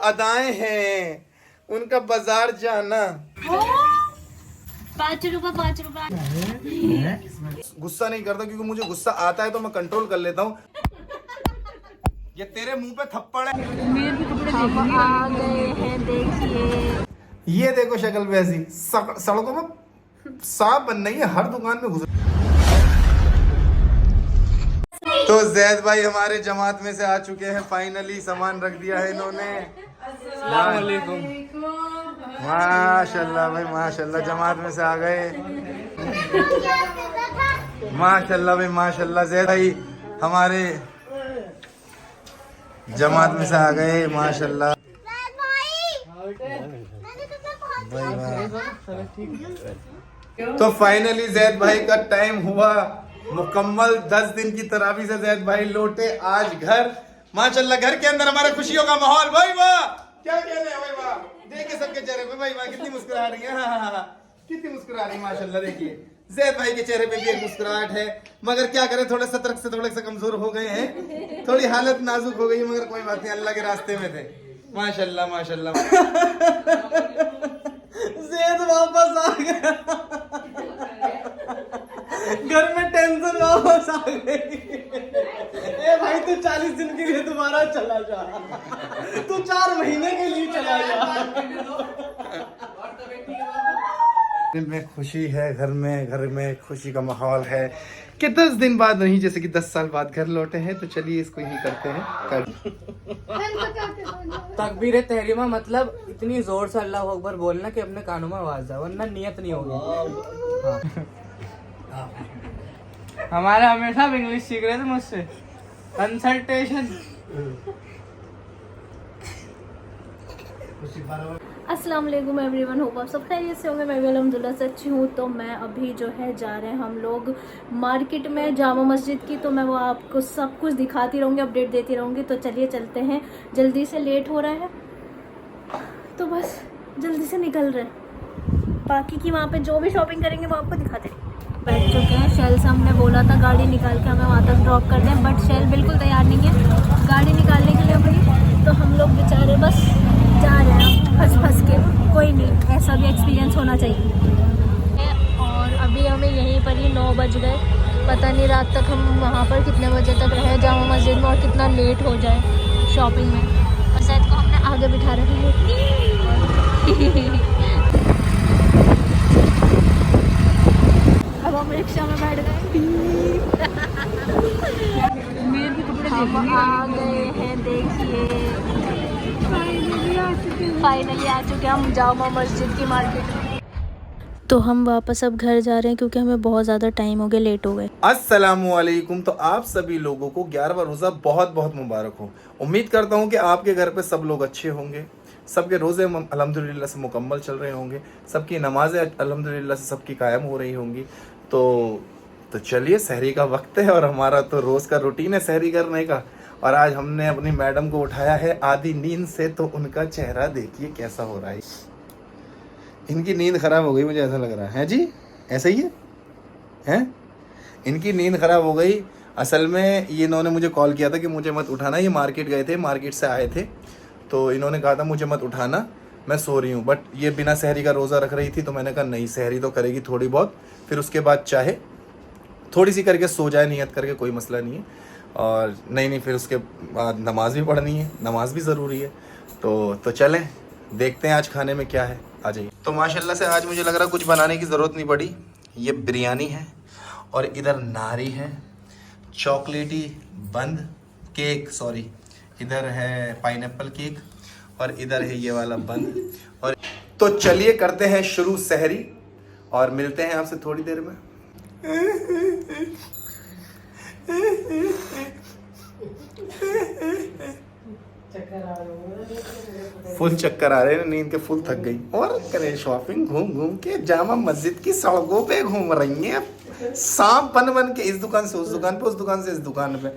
अदाएं हैं, उनका बाजार जाना। 5 रुपए। गुस्सा नहीं करता क्योंकि मुझे गुस्सा आता है तो मैं कंट्रोल कर लेता हूँ। ये तेरे मुंह पे थप्पड़ है। हम आ गए हैं, देखिए। ये देखो शक्ल वैसी, सड़कों में सांप बन रही है, हर दुकान में घुस। तो जैद भाई हमारे जमात में से आ चुके हैं, फाइनली सामान रख दिया है इन्होंने। माशाल्लाह भाई माशाल्लाह, जमात में से आ गए। माशाल्लाह भाई माशाल्लाह, जैद भाई हमारे जमात में से आ गए माशाल्लाह। तो फाइनली जैद भाई का टाइम हुआ मुकम्मल। 10 दिन की तरावी से जैद भाई लौटे आज घर। माशाल्लाह घर के अंदर हमारे खुशियों का माहौल। भाई वाह, क्या कहने हैं भाई वाह, देखिए सबके चेहरे पे भाई वाह कितनी मुस्कुरा रही है। हाँ, कितनी मुस्कुरा रही है माशाल्लाह। देखिए जैद भाई के चेहरे पे भी एक मुस्कुराहट है, मगर क्या करें थोड़े सतर्क से थोड़े से कमजोर हो गए हैं, थोड़ी हालत नाजुक हो गई, मगर कोई बात नहीं, अल्लाह के रास्ते में थे। माशाल्लाह माशाल्लाह। जैद वापस आ गया, घर में टेंशन वापस आ गई। ए भाई तू 40 दिन के लिए दोबारा चला जा, तू 4 महीने के लिए चला जा। दिल में खुशी है, घर में खुशी का माहौल है कि 10 दिन बाद नहीं, जैसे कि 10 साल बाद घर लौटे हैं। तो चलिए इसको यही करते हैं तकबीर तहरीमा, मतलब इतनी जोर से अल्लाह अकबर बोलना कि अपने कानों में आवाज जाए, वरना नियत नहीं होगी। हाँ। हमारा हमेशा इंग्लिश सीख रहे थे मुझसे, कंसल्टेशन। अस्सलाम वालेकुम एवरीवन, होप आप सब खैरियत से होंगे। मैं भी अल्हम्दुलिल्लाह से अच्छी हूँ। तो मैं अभी जो है जा रहे हैं हम लोग मार्केट में, जामा मस्जिद की। तो मैं वो आपको सब कुछ दिखाती रहूँगी, अपडेट देती रहूँगी। तो चलिए चलते हैं, जल्दी से लेट हो रहा है तो बस जल्दी से निकल रहे हैं। बाकी की वहाँ पे जो भी शॉपिंग करेंगे वो आपको दिखाते हैं। बैठ चुके हैं, शैल से हमने बोला था गाड़ी निकाल के हमें वहाँ तक ड्रॉप कर दें, बट शैल बिल्कुल तैयार नहीं है गाड़ी निकालने के लिए अपनी। तो हम लोग बेचारे बस जा रहे हैं फंस के। कोई नहीं, ऐसा भी एक्सपीरियंस होना चाहिए। और अभी हमें यहीं पर ही 9 बज गए। पता नहीं रात तक हम वहाँ पर कितने बजे तक रहे जामा मस्जिद में, और कितना लेट हो जाए शॉपिंग में। और शायद को हमने आगे बिठा रखा है। अब हम रिक्शा में बैठ गए। हम आ गए हैं, देखिए फाइनली आ चुके हैं हम जामा मस्जिद की मार्केट में। तो हम वापस अब घर जा रहे हैं क्योंकि हमें बहुत ज़्यादा टाइम हो गया, लेट हो गए। अस्सलामुअलैकुम। तो आप सभी लोगों को 11वां रोज़ा बहुत बहुत मुबारक हो। उम्मीद करता हूँ कि आपके घर पे सब लोग अच्छे होंगे, सबके रोज़े अल्हम्दुलिल्लाह से मुकम्मल चल रहे होंगे, सबकी नमाज़ें अल्हम्दुलिल्लाह से सबकी कायम हो रही होंगी। तो चलिए सहरी का वक्त है, और हमारा तो रोज़ का रूटीन है सहरी करने का। और आज हमने अपनी मैडम को उठाया है आधी नींद से, तो उनका चेहरा देखिए कैसा हो रहा है। इनकी नींद ख़राब हो गई, मुझे ऐसा लग रहा है जी, ऐसा ही है हैं? इनकी नींद ख़राब हो गई। असल में ये इन्होंने मुझे कॉल किया था कि मुझे मत उठाना, ये मार्केट गए थे, मार्केट से आए थे, तो इन्होंने कहा था मुझे मत उठाना, मैं सो रही हूँ। बट ये बिना सहरी का रोज़ा रख रही थी, तो मैंने कहा नहीं, सहरी तो करेगी थोड़ी बहुत, फिर उसके बाद चाहे थोड़ी सी करके सो जाए, नियत करके, कोई मसला नहीं है। और नहीं फिर उसके बाद नमाज भी पढ़नी है, नमाज भी ज़रूरी है। तो चलें देखते हैं आज खाने में क्या है, आ जाइए। तो माशाल्लाह से आज मुझे लग रहा है कुछ बनाने की ज़रूरत नहीं पड़ी। ये बिरयानी है, और इधर नारी है, चॉकलेटी बंद केक, सॉरी इधर है पाइनएप्पल केक, और इधर है ये वाला बंद। और तो चलिए करते हैं शुरू सहरी, और मिलते हैं आपसे थोड़ी देर में। फुल चक्कर आ रहे हैं, नींद के फुल थक गई। और करें शॉपिंग, घूम घूम के जामा मस्जिद की सड़कों पे घूम रही हैं, सांप बन के इस दुकान से उस दुकान पे, उस दुकान से इस दुकान पे।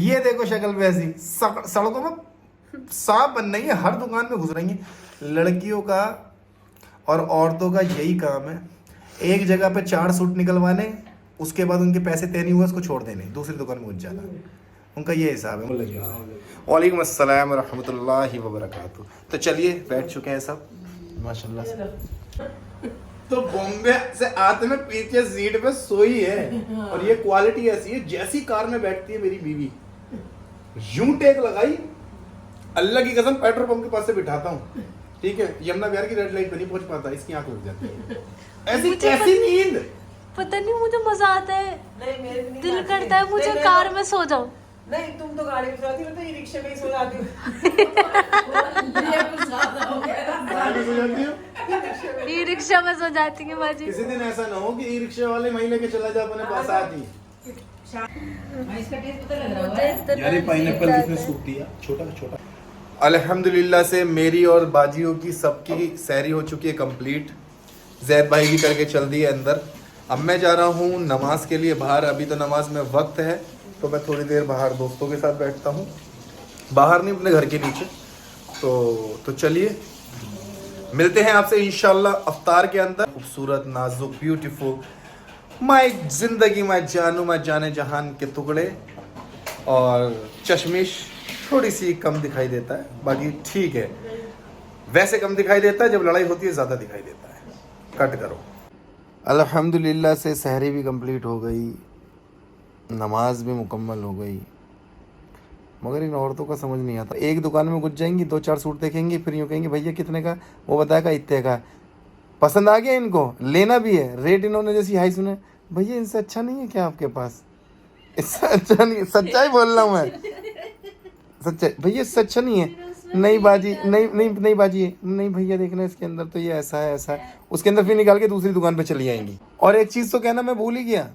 ये देखो शक्ल वैसी, सड़कों में सांप बन रही है, हर दुकान में घुस रही हैं। लड़कियों का और औरतों का यही काम है, एक जगह पे 4 सूट निकलवाने, उसके बाद उनके पैसे तय नहीं हुए उसको छोड़ देने, दूसरी दुकान में घुस जाना। उनका ये हिसाब है। वालेकुम अस्सलाम रहमतुल्लाहि व बरकातहू। तो चलिए बैठ चुके हैं सब माशाल्लाह से। तो बॉम्बे से आते में पीछे सीट पे सोई है और ये क्वालिटी ऐसी है जैसी कार में बैठती है मेरी बीवी, यूं टेक लगाई, अल्लाह की कसम पेट्रोल पंप के पास से बिठाता हूँ, ठीक है, यमुना विहार की रेड लाइट पे नहीं पहुंच पाता, इसकी आंख लग जाती है। ऐसी कैसी नींद, पता नहीं मुझे मजा आता है, दिल करता है मुझे कार में सो जाऊं। नहीं तुम तो गाड़ी में जाती हो, तो ई रिक्शे में ही सो जाती हो। ई रिक्शा में सो जाती है बाजी। किसी दिन ऐसा ना हो कि ई रिक्शे वाले वहीं लेके चला जा अपने पास आती। इसका टेस्ट पता लग रहा है। यार ये पाइनएप्पल किसने सूख दिया, छोटा छोटा। अल्हम्दुलिल्लाह से मेरी और बाजियों की सबकी सैरी हो चुकी है कंप्लीट। जैद भाई भी करके चल दी है अंदर। अब मैं जा रहा हूँ नमाज के लिए बाहर। अभी तो नमाज में वक्त है तो मैं थोड़ी देर बाहर दोस्तों के साथ बैठता हूँ, बाहर नहीं अपने घर के नीचे। तो चलिए मिलते हैं आपसे इंशाल्लाह अफ्तार के अंदर। खूबसूरत, नाजुक, ब्यूटीफुल, माय जिंदगी, माय जानू, माय जाने जहान के टुकड़े और चश्मिश थोड़ी सी कम दिखाई देता है, बाकी ठीक है। वैसे कम दिखाई देता है, जब लड़ाई होती है ज़्यादा दिखाई देता है। कट करो। अल्हम्दुलिल्लाह से सहरी भी कंप्लीट हो गई, नमाज भी मुकम्मल हो गई, मगर इन औरतों का समझ नहीं आता। एक दुकान में घुस जाएंगी, 2-4 सूट देखेंगी, फिर यूँ कहेंगे भैया कितने का, वो बताएगा इतने का। पसंद आ गया इनको, लेना भी है, रेट इन्होंने जैसी हाई सुने, भैया इनसे अच्छा नहीं है क्या आपके पास, इससे अच्छा नहीं है, सच्चाई बोल रहा हूँ मैं, सच्चाई भैया इससे अच्छा नहीं है। नहीं बाजी, नहीं बाजी, नहीं भैया देखना इसके अंदर तो ये ऐसा है ऐसा है, उसके अंदर फिर निकाल के दूसरी दुकान पे चली आएंगी। और एक चीज़ तो कहना मैं भूल ही गया,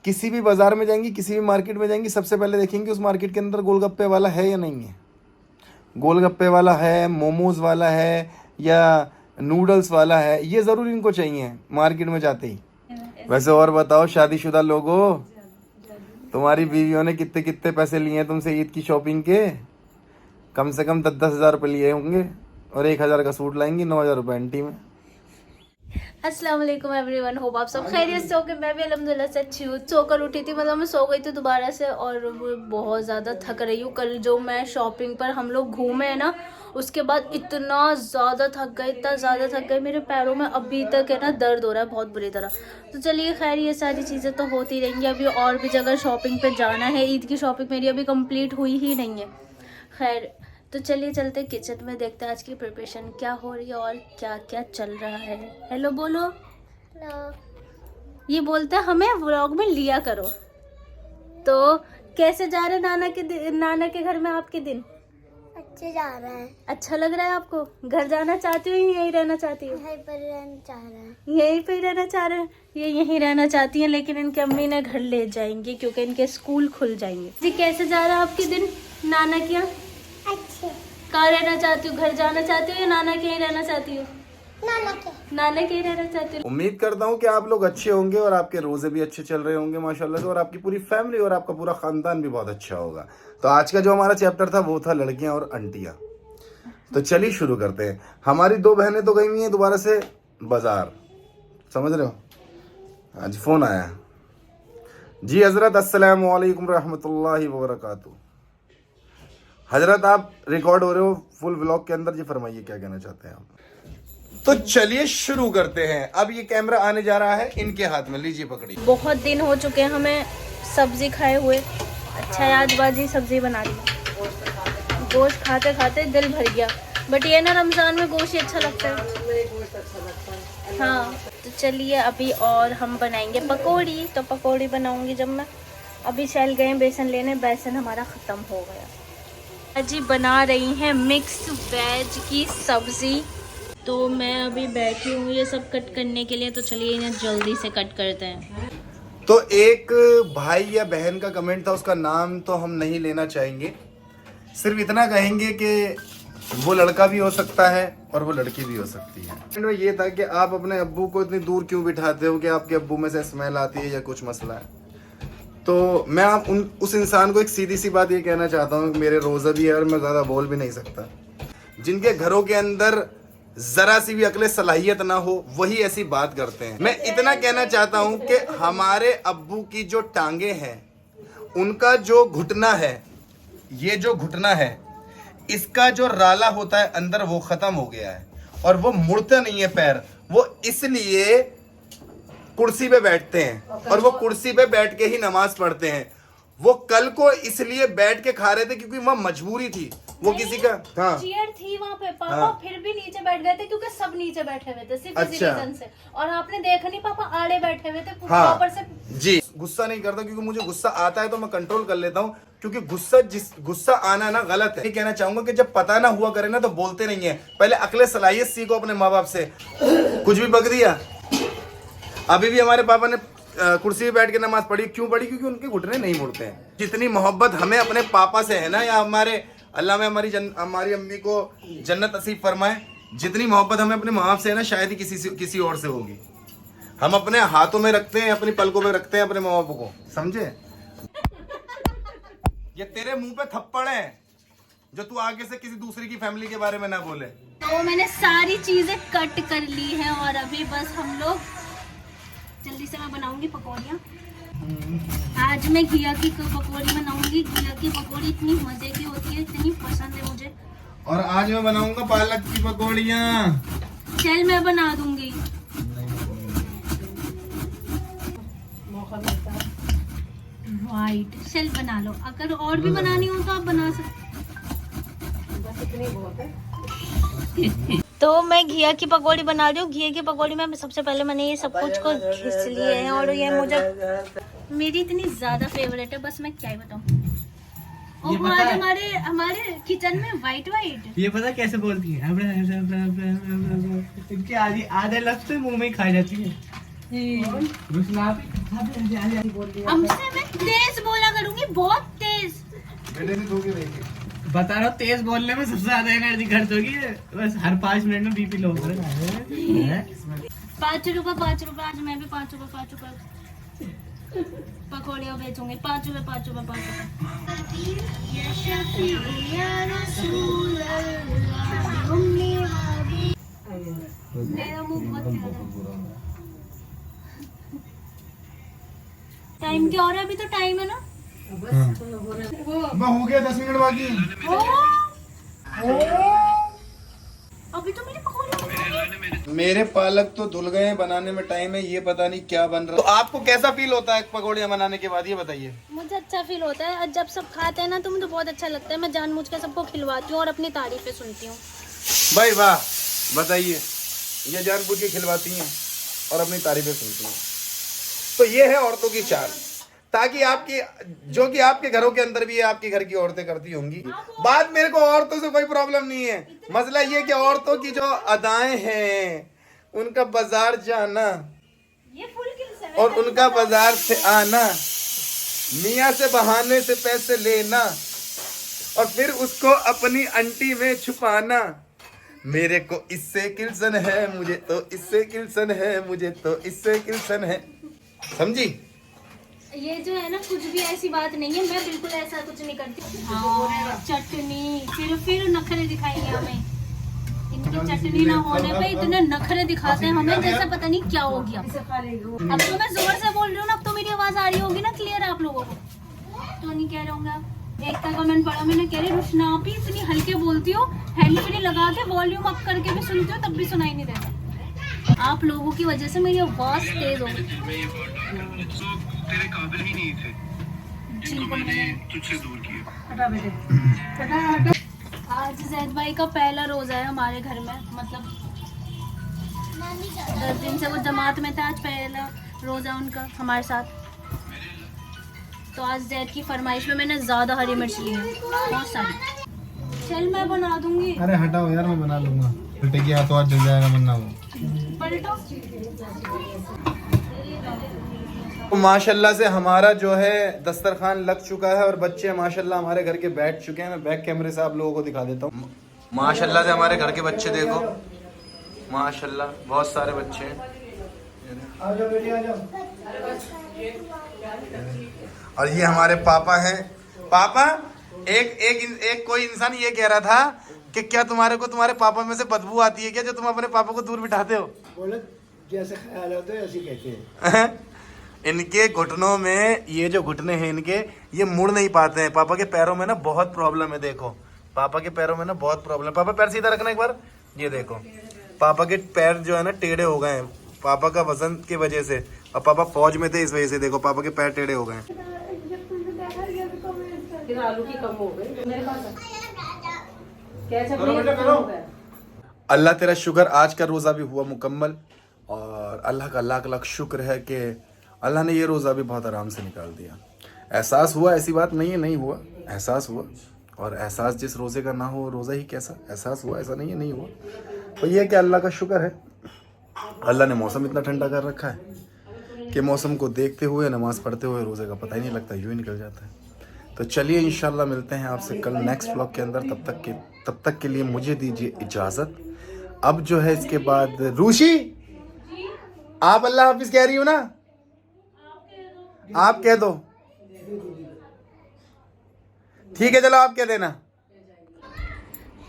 किसी भी बाजार में जाएंगी, किसी भी मार्केट में जाएंगी, सबसे पहले देखेंगे उस मार्केट के अंदर गोलगप्पे वाला है या नहीं है। गोलगप्पे वाला है, मोमोज वाला है या नूडल्स वाला है, ये ज़रूर इनको चाहिए मार्केट में जाते ही। वैसे और बताओ शादीशुदा लोगों, तुम्हारी बीवियों ने कितने कितने पैसे लिए हैं तुमसे ईद की शॉपिंग के? कम से कम 10-10 हज़ार रुपये लिए होंगे और 1,000 का सूट लाएंगी, 9,000 रुपये एंटी में। अस्सलाम वालेकुम एवरीवन, होप आप सब खैरियत से होंगे। मैं भी अल्हम्दुलिल्लाह से अच्छी हूँ। सोकर उठी थी, मतलब मैं सो गई थी दोबारा से और बहुत ज़्यादा थक रही हूँ। कल जो मैं शॉपिंग पर हम लोग घूमे हैं ना, उसके बाद इतना ज़्यादा थक गए, इतना ज़्यादा थक गए, मेरे पैरों में अभी तक है ना दर्द हो रहा है बहुत बुरी तरह। तो चलिए खैर, ये सारी चीज़ें तो होती रहेंगी। अभी और भी जगह शॉपिंग पर जाना है। ईद की शॉपिंग मेरी अभी कम्प्लीट हुई ही नहीं है। खैर तो चलिए चलते किचन में, देखते हैं आज की प्रिपरेशन क्या हो रही है और क्या क्या चल रहा है। हेलो बोलो। हेलो। ये बोलते हैं हमें व्लॉग में लिया करो। तो कैसे जा रहे नाना के घर में आपके दिन? अच्छे जा रहा है। अच्छा लग रहा है आपको? घर जाना चाहती हो या यहीं रहना चाहती हो? यहीं पर रहना चाह रहा है। यहीं पर रहना चाह रहे हैं। ये यहीं रहना चाहती हैं, लेकिन इनके अम्मी ने घर ले जाएंगे क्योंकि इनके स्कूल खुल जाएंगे। जी कैसे जा रहा है आपके दिन नाना के यहाँ? अच्छे। कहाँ रहना चाहती हो? घर जाना चाहती हो या नाना के यहाँ रहना चाहती हो? नाना के रहना चाहती हो। उम्मीद करता हूँ कि आप लोग अच्छे होंगे और आपके रोजे भी अच्छे चल रहे होंगे माशाल्लाह से, और आपकी पूरी फैमिली और आपका पूरा खानदान भी बहुत अच्छा होगा। तो आज का जो हमारा चैप्टर था वो था लड़कियां और आंटियां। तो चलिए शुरू करते हैं। हमारी 2 बहनें तो गई हुई हैं दोबारा से बाजार, समझ रहे हो। आज फोन आया। जी हजरत, अस्सलाम वालेकुम रहमतुल्लाहि व बरकातहू। हजरत आप रिकॉर्ड हो रहे हो फुल व्लॉग के अंदर, जी फरमाइए क्या कहना चाहते हैं आप। तो चलिए शुरू करते हैं। अब ये कैमरा आने जा रहा है इनके हाथ में, लीजिए पकड़िए। बहुत दिन हो चुके हैं हमें सब्जी खाए हुए। अच्छा है आज बाजी सब्जी बना ली। गोश्त खाते खाते दिल भर गया, बट ये ना रमजान में गोश्त ही अच्छा लगता है। हाँ तो चलिए अभी और हम बनाएंगे पकौड़ी। तो पकौड़ी बनाऊंगी जब मैं। अभी शैल गए बेसन लेने, बेसन हमारा ख़त्म हो गया। जी बना रही हैं मिक्स वेज की सब्ज़ी। तो मैं अभी बैठी हूँ ये सब कट करने के लिए। तो चलिए इन्हें जल्दी से कट करते हैं। तो एक भाई या बहन का कमेंट था, उसका नाम तो हम नहीं लेना चाहेंगे, सिर्फ इतना कहेंगे कि वो लड़का भी हो सकता है और वो लड़की भी हो सकती है। ये था कि आप अपने अब्बू को इतनी दूर क्यों बिठाते हो कि आपके अब्बू में से स्मेल आती है या कुछ मसला है। तो मैं उस इंसान को एक सीधी सी बात ये कहना चाहता हूँ, मेरे रोज़ा भी है और मैं ज़्यादा बोल भी नहीं सकता, जिनके घरों के अंदर जरा सी भी अकले सलाहियत ना हो वही ऐसी बात करते हैं। मैं इतना कहना चाहता हूं कि हमारे अब्बू की जो टांगे हैं, उनका जो घुटना है ये जो घुटना है, इसका जो राला होता है अंदर वो खत्म हो गया है और वो मुड़ता नहीं है पैर। वो इसलिए कुर्सी पे बैठते हैं और वो कुर्सी पे बैठ के ही नमाज पढ़ते हैं। वो कल को इसलिए बैठ के खा रहे थे क्योंकि वहाँ मजबूरी थी, वो किसी का हाँ चेयर थी वहाँ पे, पापा हाँ। फिर भी नीचे बैठ गए थे क्योंकि सब नीचे बैठे हुए थे सिर्फ इसी अच्छा। रीजन से। और आपने देखा नहीं पापा आड़े बैठे हुए थे हाँ ऊपर से। जी, गुस्सा नहीं करता क्योंकि मुझे गुस्सा आता है तो मैं कंट्रोल कर लेता हूँ, क्योंकि गुस्सा आना ना गलत है। ये कहना चाहूंगा कि जब पता ना हुआ करे ना तो बोलते नहीं है, पहले अकले सलाहियत सीखो अपने माँ बाप से। कुछ भी बक दिया। अभी भी हमारे पापा ने कुर्सी पे बैठ के नमाज पढ़ी, क्यों पढ़ी? क्योंकि उनके घुटने नहीं मुड़ते हैं। जितनी मोहब्बत हमें अपने पापा से है ना, या हमारे अल्लाह में हमारी अम्मी को जन्नत नसीब फरमाए, जितनी मोहब्बत हमें अपने माँ बाप से है ना, शायद ही किसी और से होगी। हम अपने हाथों में रखते हैं, अपनी पलकों में रखते हैं अपने माँ बाप को, समझे? ये तेरे मुंह पे थप्पड़ है जो तू आगे से किसी दूसरी की फैमिली के बारे में ना बोले। तो मैंने सारी चीजें कट कर ली है और अभी बस हम लोग जल्दी से मैं बनाऊंगी पकौड़ियाँ। आज मैं घिया की पकौड़ी बनाऊंगी। घिया की पकौड़ी इतनी मजे की होती है, इतनी पसंद है मुझे। और आज मैं बनाऊंगा पालक की पकौड़ियाँ। चल मैं बना दूंगी। राइट, चल बना लो। अगर और भी बनानी हो तो आप बना सकते। तो मैं घिया की पकौड़ी बना रही हूँ। घिया की पकौड़ी में सबसे पहले मैंने ये सब कुछ को घिस लिए हैं और ये मुझे मेरी इतनी ज्यादा फेवरेट है, बस मैं क्या ही बताऊँ। और आज हमारे किचन में वाइट ये पता कैसे बोलती है? इनके आधे लफ्ज तो मुंह में ही खाई जाती है। हमसे मैं तेज बोला करूंगी, बहुत तेज। बेटे ने धोखे देंगे। बता रहा हूँ, तेज बोलने में सबसे ज्यादा एनर्जी खर्च होगी। बस हर 5 मिनट में बीपी लो हो रहा है। 5 रुपए। आज मैं भी 5 रुपए पकौड़ियाँ बेचूंगी। 5 रुपए। मेरा मुंह बहुत प्यारा है। टाइम क्या हो रहा है? अभी तो टाइम है ना। हो गया 10 मिनट बाकी। अभी तो मेरी पकौड़ी। मेरे पालक तो धुल गए, बनाने में टाइम है, ये पता नहीं क्या बन रहा है। तो आपको कैसा फील होता है पकौड़ियाँ बनाने के बाद, ये बताइए। मुझे अच्छा फील होता है और जब सब खाते हैं ना तो मुझे बहुत अच्छा लगता है। मैं जानबूझ के सबको खिलवाती हूँ और अपनी तारीफें सुनती हूँ। भाई वाह, बताइए। ये जानबूझ के खिलवाती हैं और अपनी तारीफें सुनती हैं। तो ये है औरतों की चाल, ताकि आपकी जो कि आपके घरों के अंदर भी आपके घर की औरतें करती होंगी। बात मेरे को औरतों से कोई प्रॉब्लम नहीं है। मसला ये कि औरतों की जो अदाएं हैं, उनका बाजार जाना और उनका बाजार से आना, मियाँ से बहाने से पैसे लेना और फिर उसको अपनी अंटी में छुपाना। मेरे को इससे किल्सन है, मुझे तो इससे किल्सन है, मुझे तो इससे किल्सन है। समझी? ये जो है ना, कुछ भी ऐसी बात नहीं है। मैं बिल्कुल ऐसा कुछ नहीं करती। हाँ, चटनी फिर नखरे दिखाएंगे हमें। इनकी चटनी ना होने पे इतने नखरे दिखाते हैं हमें, जैसा पता नहीं क्या हो गया। अब तो मैं जोर से बोल रही हूँ ना, अब तो मेरी आवाज आ रही होगी ना क्लियर आप लोगों को। तो नहीं कह रहे होंगे आप। एक का कमेंट पढ़ा मैंने, कह रही रुशना आप ही इतनी हल्के बोलती हो, हैंड फ्री लगा के वॉल्यूम अप करके भी सुनती हो तब भी सुनाई नहीं देता। आप लोगों की वजह से मेरी आवाज तेज हो गई। तेरे काबिल ही नहीं थे जिनको मैंने तुझसे दूर किया। आज जैद भाई का पहला रोजा है हमारे घर में, मतलब 10 दिन से वो जमात में था। आज पहला रोजा उनका हमारे साथ। तो आज जैद की फरमाइश में मैंने ज्यादा हरी मिर्च ली है, बहुत सारी। चल मैं बना दूंगी। अरे हटाओ यार, मैं बना लूंगा। उल्टे की हाथों हाथ जल जाएगा वरना वो। पलटो। तो माशाल्लाह से हमारा जो है दस्तरखान लग चुका है और बच्चे माशाल्लाह हमारे घर के बैठ चुके हैं। मैं बैक कैमरे से आप लोगों को दिखा देता हूँ। माशाल्लाह से हमारे घर के बच्चे देखो, माशाल्लाह बहुत सारे बच्चे हैं। और ये हमारे पापा हैं। पापा, एक कोई इंसान ये कह रहा था कि क्या तुम्हारे पापा में से बदबू आती है क्या, जो तुम अपने पापा को दूर बिठाते हो? बोले जैसे ख्याल होता है ऐसे कहते हैं। इनके घुटनों में, ये जो घुटने हैं इनके, ये मुड़ नहीं पाते हैं। पापा के पैरों में ना बहुत प्रॉब्लम है। देखो पापा के पैरों में ना बहुत प्रॉब्लम। पापा पैर सीधा रखना एक बार। ये देखो पापा के पैर जो है ना टेढ़े हो गए हैं पापा का वजन की वजह से। और पापा फौज में थे इस वजह से देखो पापा के पैर टेढ़े हो गए हैं। फिर आलू की कम हो गई मेरे पास क्या चाहिए। अल्लाह तेरा शुक्र, आज का रोज़ा भी हुआ मुकम्मल। और अल्लाह का लाख लाख शुक्र है कि अल्लाह ने ये रोज़ा भी बहुत आराम से निकाल दिया। एहसास हुआ, ऐसी बात नहीं है नहीं हुआ, एहसास हुआ। और एहसास जिस रोज़े का ना हो रोज़ा ही कैसा। एहसास हुआ, ऐसा नहीं है नहीं हुआ। तो ये है कि अल्लाह का शुक्र है। अल्लाह ने मौसम इतना ठंडा कर रखा है कि मौसम को देखते हुए नमाज़ पढ़ते हुए रोज़े का पता ही नहीं लगता, यूँ ही निकल जाता है। तो चलिए इंशाल्लाह मिलते हैं आपसे कल नेक्स्ट व्लॉग के अंदर। तब तक के लिए मुझे दीजिए इजाज़त। अब जो है इसके बाद रूशी, आप अल्लाह हाफिज कह रही हो ना, आप कह दो। ठीक है चलो आप कह देना।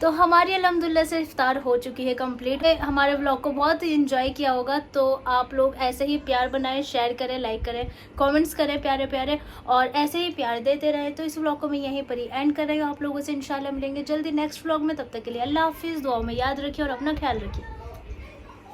तो हमारी अल्हम्दुलिल्लाह से इफ्तार हो चुकी है कंप्लीट। हमारे व्लॉग को बहुत एंजॉय किया होगा। तो आप लोग ऐसे ही प्यार बनाएं, शेयर करें, लाइक करें, कमेंट्स करें प्यारे प्यारे, और ऐसे ही प्यार देते रहें। तो इस व्लॉग को मैं यहीं पर ही एंड करेंगे। आप लोगों से इंशाल्लाह मिलेंगे जल्दी नेक्स्ट व्लॉग में। तब तक के लिए अल्लाह हाफिज़। दुआओं में याद रखिए और अपना ख्याल रखिए।